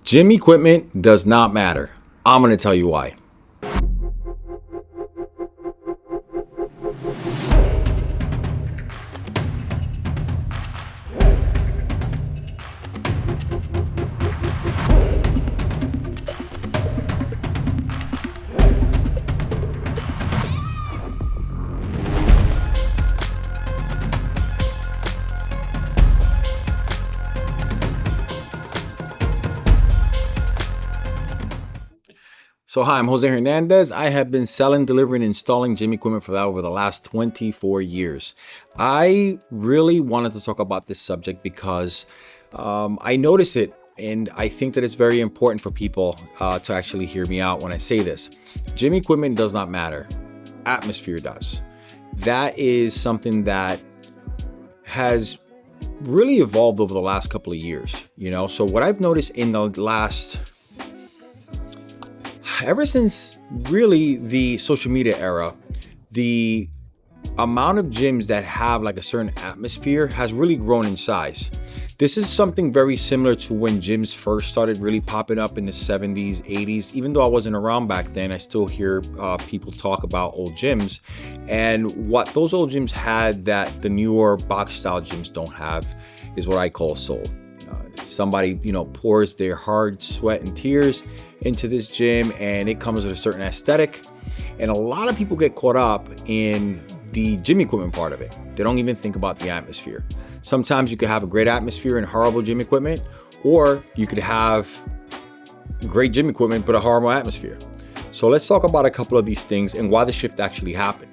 Gym equipment does not matter. I'm going to tell you why. So hi, I'm Jose Hernandez. I have been selling, delivering, and installing gym equipment for over the last 24 years. I really wanted to talk about this subject because I notice it, and I think that it's very important for people to actually hear me out when I say this. Gym equipment does not matter. Atmosphere does. That is something that has really evolved over the last couple of years. So what I've noticed in the last ever since really the social media era, the amount of gyms that have like a certain atmosphere has really grown in size. This is something very similar to when gyms first started really popping up in the 70s, 80s. Even though I wasn't around back then, I still hear people talk about old gyms. And what those old gyms had that the newer box style gyms don't have is what I call soul. Somebody, pours their hard sweat and tears into this gym, and it comes with a certain aesthetic. And a lot of people get caught up in the gym equipment part of it. They don't even think about the atmosphere. Sometimes you could have a great atmosphere and horrible gym equipment, or you could have great gym equipment but a horrible atmosphere. So let's talk about a couple of these things and why the shift actually happened.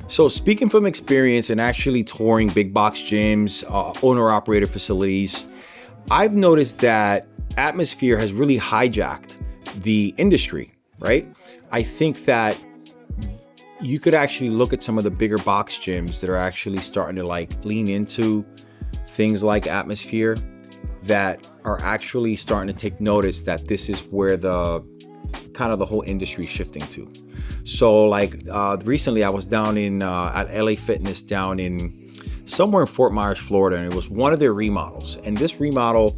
So speaking from experience and actually touring big box gyms, owner-operator facilities, I've noticed that atmosphere has really hijacked the industry, right? I think that you could actually look at some of the bigger box gyms that are actually starting to lean into things like atmosphere, that are actually starting to take notice that this is where the whole industry is shifting to. So recently I was down in at LA Fitness down in somewhere in Fort Myers, Florida, and it was one of their remodels. And this remodel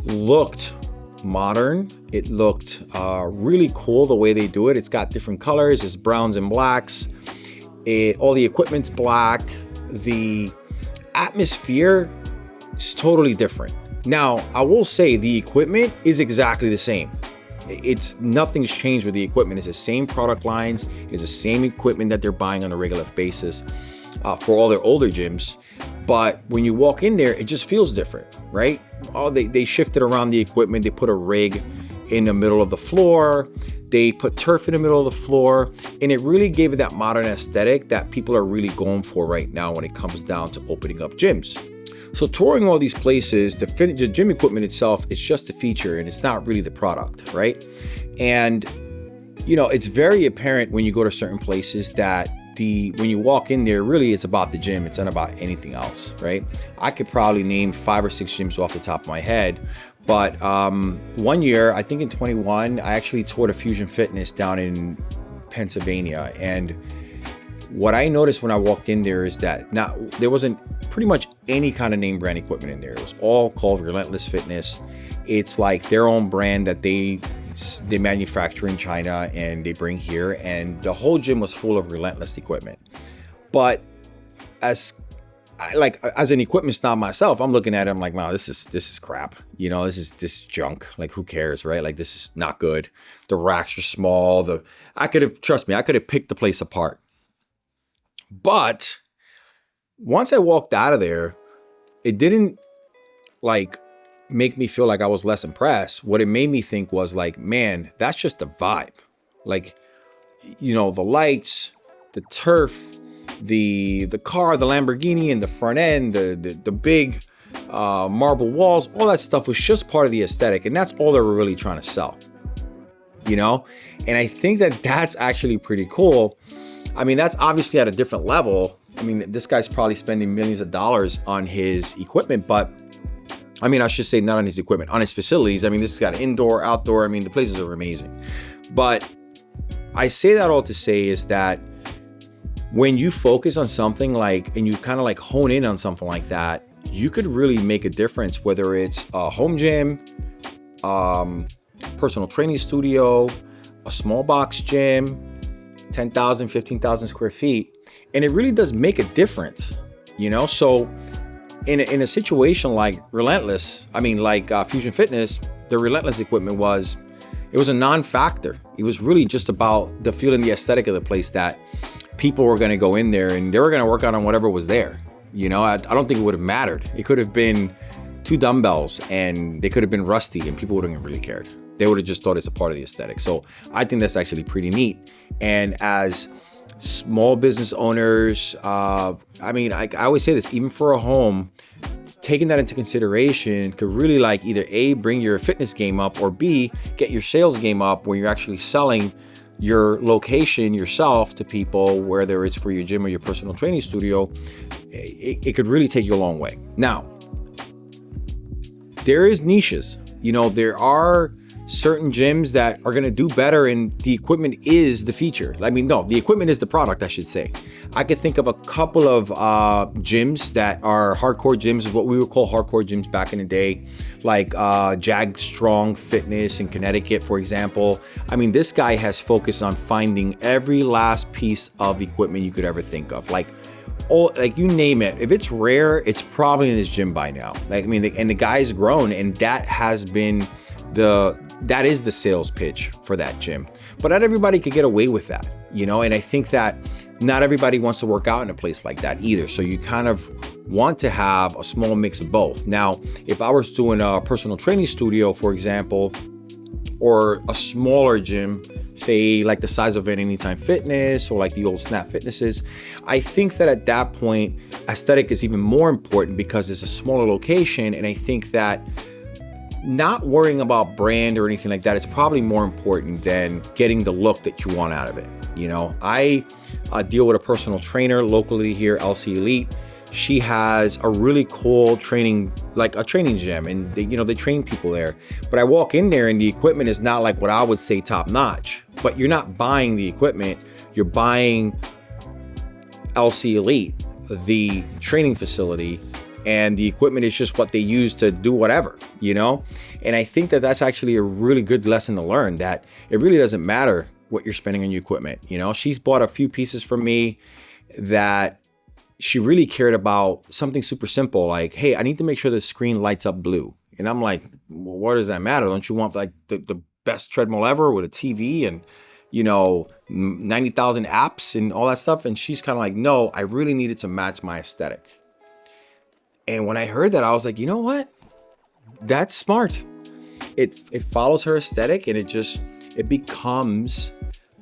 looked modern. It looked really cool the way they do it. It's got different colors. It's browns and blacks. All the equipment's black. The atmosphere is totally different. Now, I will say the equipment is exactly the same. Nothing's changed with the equipment. It's the same product lines. It's the same equipment that they're buying on a regular basis for all their older gyms. But when you walk in there, it just feels different, right? They shifted around the equipment. They put a rig in the middle of the floor. They put turf in the middle of the floor. And it really gave it that modern aesthetic that people are really going for right now when it comes down to opening up gyms. So touring all these places, the gym equipment itself is just a feature and it's not really the product, right? And, it's very apparent when you go to certain places that when you walk in there, really it's about the gym. It's not about anything else, right? I could probably name 5 or 6 gyms off the top of my head. But one year, I think in 21, I actually toured a Fusion Fitness down in Pennsylvania. And what I noticed when I walked in there is that there wasn't pretty much any kind of name brand equipment in there. It was all called Relentless Fitness. It's like their own brand that they manufacture in China and they bring here. And the whole gym was full of Relentless equipment. But as an equipment snob myself, I'm looking at it, I'm like, wow, this is crap. This is junk. Who cares, right? This is not good. The racks are small. Trust me, I could have picked the place apart. But once I walked out of there, it didn't make me feel like I was less impressed. What it made me think was man, that's just the vibe. The lights, the turf, the car, the Lamborghini in the front end, the big marble walls, all that stuff was just part of the aesthetic. And that's all they were really trying to sell, And I think that that's actually pretty cool. I mean, that's obviously at a different level. I mean, this guy's probably spending millions of dollars on his equipment, but I should say not on his equipment, on his facilities. This has got indoor, outdoor. The places are amazing. But I say that all to say is that when you focus on something and you kind of hone in on something like that, you could really make a difference, whether it's a home gym, personal training studio, a small box gym, 10,000, 15,000 square feet. And it really does make a difference, So in a situation like Fusion Fitness, the Relentless equipment was a non-factor. It was really just about the feel and the aesthetic of the place, that people were going to go in there and they were going to work out on whatever was there. I don't think it would have mattered. It could have been 2 dumbbells and they could have been rusty and people wouldn't have really cared. They would have just thought it's a part of the aesthetic. So I think that's actually pretty neat. And as small business owners, I always say this, even for a home, taking that into consideration could really either A, bring your fitness game up, or B, get your sales game up when you're actually selling your location yourself to people, whether it's for your gym or your personal training studio. It could really take you a long way. Now, there is niches. There are certain gyms that are going to do better, and the equipment is the feature. The equipment is the product, I should say. I could think of a couple of gyms that are hardcore gyms, what we would call hardcore gyms back in the day, like Jag Strong Fitness in Connecticut, for example. This guy has focused on finding every last piece of equipment you could ever think of. You name it. If it's rare, it's probably in his gym by now. And the guy's grown, and that is the sales pitch for that gym. But not everybody could get away with that, and I think that not everybody wants to work out in a place like that either. So you kind of want to have a small mix of both. Now, if I was doing a personal training studio, for example, or a smaller gym, say like the size of an Anytime Fitness or like the old Snap Fitnesses, I think that at that point, aesthetic is even more important because it's a smaller location. And I think that not worrying about brand or anything like that is probably more important than getting the look that you want out of it. I deal with a personal trainer locally here, LC Elite. She has a really cool training gym, and they train people there. But I walk in there and the equipment is not like what I would say top notch. But you're not buying the equipment, you're buying LC Elite, the training facility, and the equipment is just what they use to do whatever, And I think that that's actually a really good lesson to learn, that it really doesn't matter what you're spending on your equipment. She's bought a few pieces from me that she really cared about something super simple, like, hey, I need to make sure the screen lights up blue. And I'm like, well, what does that matter? Don't you want the best treadmill ever with a TV and 90,000 apps and all that stuff? And she's kind of like, no, I really need it to match my aesthetic. And when I heard that, I was like, you know what? That's smart. It follows her aesthetic, and it becomes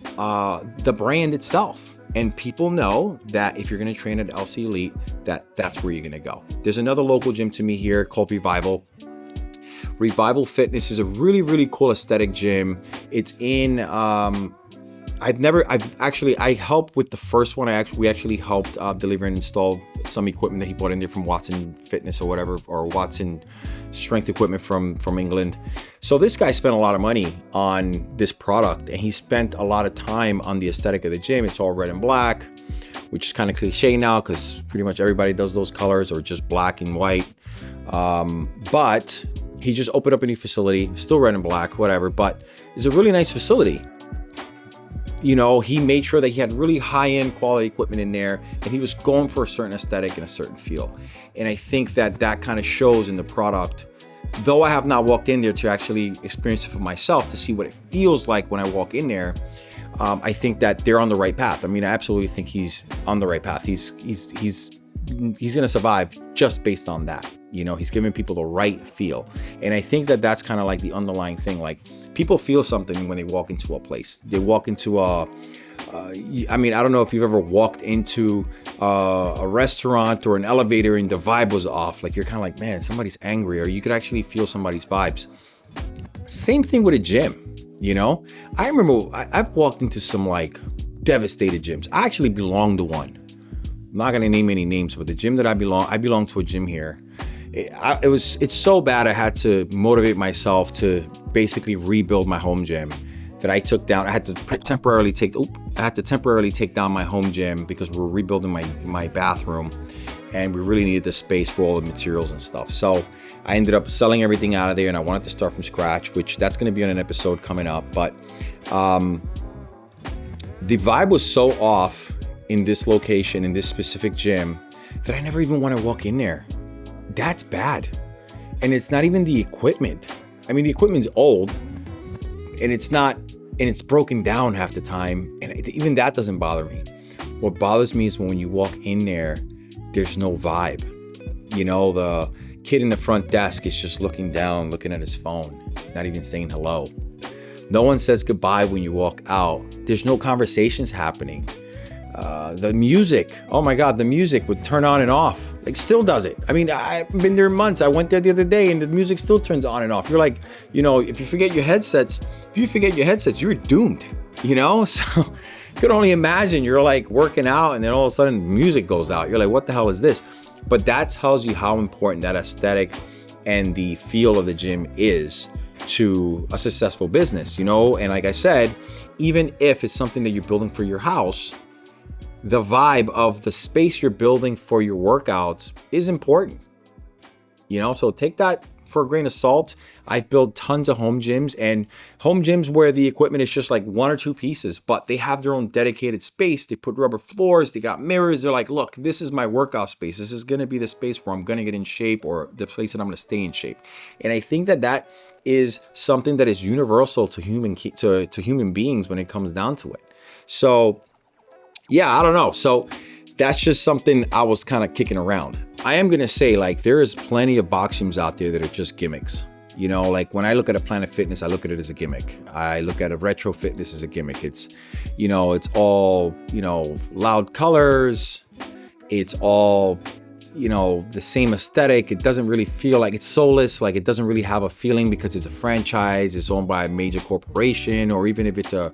the brand itself. And people know that if you're going to train at LC Elite, that's where you're going to go. There's another local gym to me here called Revival. Revival Fitness is a really, really cool aesthetic gym. It's in, I helped with the first one. We actually helped deliver and install some equipment that he bought in there from Watson Fitness or whatever, or Watson Strength equipment from England. So this guy spent a lot of money on this product, and he spent a lot of time on the aesthetic of the gym. It's all red and black, which is kind of cliche now because pretty much everybody does those colors, or just black and white. But he just opened up a new facility, still red and black, whatever, but it's a really nice facility. He made sure that he had really high-end quality equipment in there, and he was going for a certain aesthetic and a certain feel. And I think that kind of shows in the product. Though I have not walked in there to actually experience it for myself to see what it feels like when I walk in there, I think that they're on the right path. I absolutely think he's on the right path. He's going to survive just based on that. He's giving people the right feel. And I think that that's kind of like the underlying thing. Like, people feel something when they walk into a place. They walk into I don't know if you've ever walked into a restaurant or an elevator and the vibe was off. Like, you're kind of like, man, somebody's angry, or you could actually feel somebody's vibes. Same thing with a gym. I remember I've walked into some devastated gyms. I actually belong to one. I'm not going to name any names, but the gym that I belong to a gym here. It's so bad I had to motivate myself to basically rebuild my home gym that I took down. I had to temporarily take down my home gym because we were rebuilding my bathroom. and we really needed the space for all the materials and stuff. So I ended up selling everything out of there, and I wanted to start from scratch, which that's going to be on an episode coming up. But the vibe was so off in this location, in this specific gym, that I never even want to walk in there. That's bad. And it's not even the equipment. I mean, the equipment's old, and it's broken down half the time, and even that doesn't bother me. What bothers me is when you walk in there, there's no vibe. You know, the kid in the front desk is just looking down, looking at his phone, not even saying hello. No one says goodbye when you walk out. There's no conversations happening. The music, oh my God, the music would turn on and off. Like, still does it. I mean, I've been there months. I went there the other day and the music still turns on and off. You're like, you know, if you forget your headsets, you're doomed, you know? So you could only imagine you're like working out and then all of a sudden the music goes out. You're like, what the hell is this? But that tells you how important that aesthetic and the feel of the gym is to a successful business, you know? And like I said, even if it's something that you're building for your house, the vibe of the space you're building for your workouts is important, you know? So take that for a grain of salt. I've built tons of home gyms, and home gyms where the equipment is just like one or two pieces, but they have their own dedicated space. They put rubber floors, they got mirrors. They're like, look, this is my workout space. This is going to be the space where I'm going to get in shape, or the place that I'm going to stay in shape. And I think that is something that is universal to human beings when it comes down to it. So yeah, I don't know. So that's just something I was kind of kicking around. I am going to say, like, there is plenty of box gyms out there that are just gimmicks. You know, like when I look at a Planet Fitness, I look at it as a gimmick. I look at a Retro Fitness as a gimmick. It's, you know, it's all, you know, loud colors. It's all, you know, the same aesthetic. It doesn't really feel like it's soulless. Like, it doesn't really have a feeling because it's a franchise. It's owned by a major corporation, or even if it's a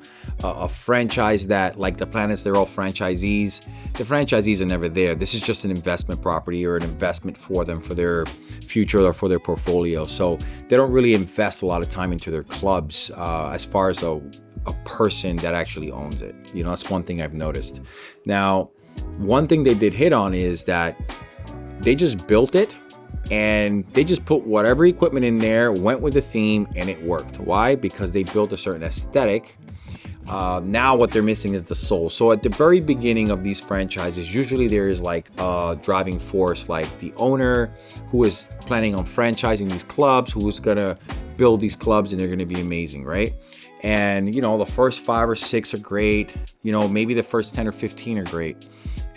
franchise that, like the Planets, they're all franchisees. The franchisees are never there. This is just an investment property or an investment for them for their future or for their portfolio. So they don't really invest a lot of time into their clubs as far as a person that actually owns it. You know, that's one thing I've noticed. Now, one thing they did hit on is that they just built it and they just put whatever equipment in there, went with the theme, and it worked. Why? Because they built a certain aesthetic. Now what they're missing is the soul. So at the very beginning of these franchises, usually there is like a driving force, like the owner who is planning on franchising these clubs, who's gonna build these clubs, and they're gonna be amazing, right? And, you know, the first 5 or 6 are great. You know, maybe the first 10 or 15 are great.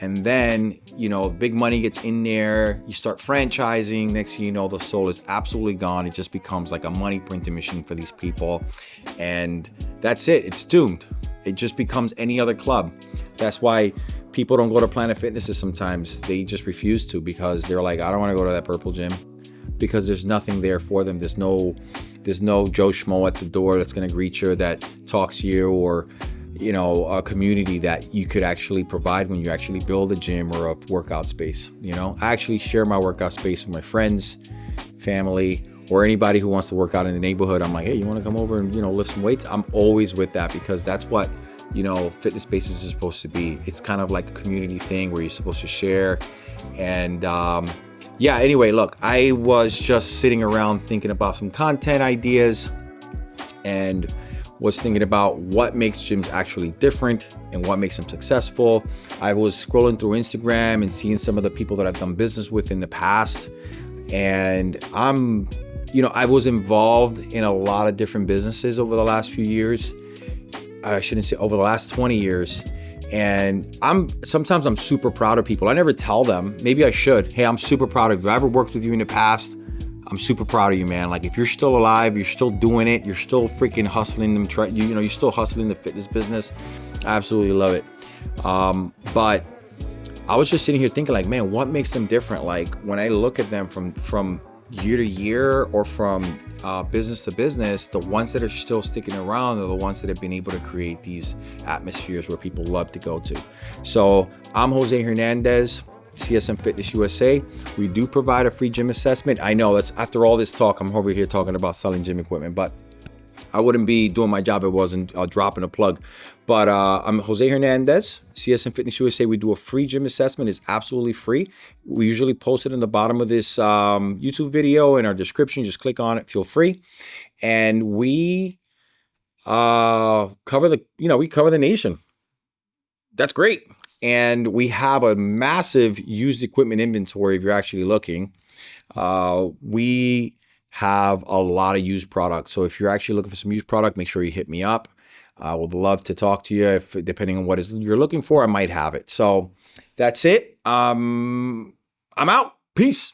And then, you know, big money gets in there, you start franchising, next thing you know, the soul is absolutely gone. It just becomes like a money printing machine for these people. And that's it, it's doomed. It just becomes any other club. That's why people don't go to Planet Fitnesses sometimes. They just refuse to, because they're like, I don't want to go to that purple gym, because there's nothing there for them. There's no Joe Schmo at the door that's going to greet you, that talks to you, or, you know, a community that you could actually provide when you actually build a gym or a workout space. You know, I actually share my workout space with my friends, family, or anybody who wants to work out in the neighborhood. I'm like, hey, you want to come over and, you know, lift some weights? I'm always with that, because that's what, you know, fitness spaces are supposed to be. It's kind of like a community thing where you're supposed to share. And yeah, anyway, look, I was just sitting around thinking about some content ideas, and was thinking about what makes gyms actually different and what makes them successful. I was scrolling through Instagram and seeing some of the people that I've done business with in the past. And I was involved in a lot of different businesses over the last few years. I shouldn't say over the last 20 years. And sometimes I'm super proud of people. I never tell them, maybe I should. Hey, I'm super proud of you. I ever worked with you in the past, I'm super proud of you, man. Like, if you're still alive, you're still doing it, you're still freaking hustling them, you're still hustling the fitness business. I absolutely love it. But I was just sitting here thinking, like, man, what makes them different? Like, when I look at them from year to year, or from business to business, the ones that are still sticking around are the ones that have been able to create these atmospheres where people love to go to. So I'm Jose Hernandez, CSM Fitness USA. We do provide a free gym assessment. I know that's, after all this talk, I'm over here talking about selling gym equipment, but I wouldn't be doing my job if I wasn't dropping a plug. But I'm Jose Hernandez, CSM Fitness USA. We do a free gym assessment. It's absolutely free. We usually post it in the bottom of this YouTube video in our description. Just click on it. Feel free. And we cover the nation. That's great. And we have a massive used equipment inventory if you're actually looking. We have a lot of used products. So if you're actually looking for some used product, make sure you hit me up. I would love to talk to you. If depending on what you're looking for, I might have it. So that's it. I'm out. Peace.